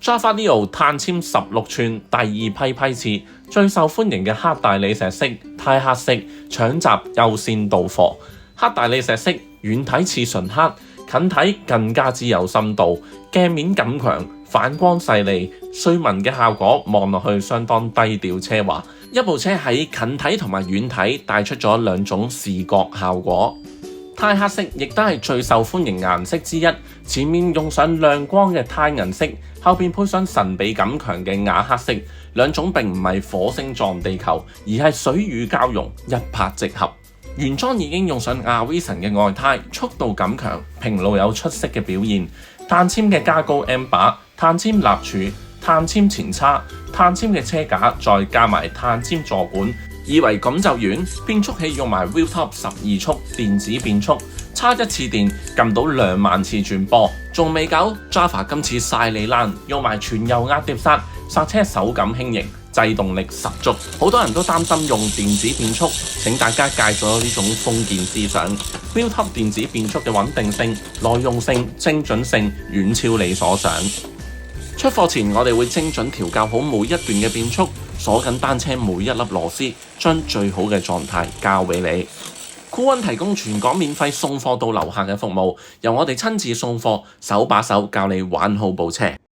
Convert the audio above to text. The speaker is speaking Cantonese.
Java Neo 碳纖16寸第二批次，最受歡迎嘅黑大理石色、鈦黑色搶閘優先到貨。黑大理石色遠睇似純黑，近睇更加之有深度，鏡面感強，反光細膩，瑞文嘅效果望落去相當低調奢華。一部車喺近睇同埋遠睇帶出咗兩種視覺效果。鈦黑色亦都係最受歡迎顏色之一，前面用上亮光嘅鈦銀色，後邊配上神秘感強嘅啞黑色，兩種並唔係火星撞地球，而係水乳交融，一拍即合。原裝已經用上亞 Vision 嘅外胎，速度感強，平路有出色嘅表現。碳纖嘅加高 M 把、碳纖立柱、碳纖前叉、碳纖嘅車架，再加埋碳纖座管。以為咁就完？變速器用埋 Wheeltop 12速電子變速，叉一次電撳到2萬次轉波。仲未夠 ，Java 今次晒你爛，用埋全油壓碟剎，剎車手感輕盈，制動力十足。好多人都擔心用電子變速，請大家戒咗呢種封建思想。Wheeltop 電子變速嘅穩定性、耐用性、精準性遠超你所想。出貨前我哋會精準調校好每一段嘅變速，鎖緊單車每一粒螺絲，將最好嘅狀態交俾你。酷溫提供全港免費送貨到樓下嘅服務，由我哋親自送貨，手把手教你玩好部車。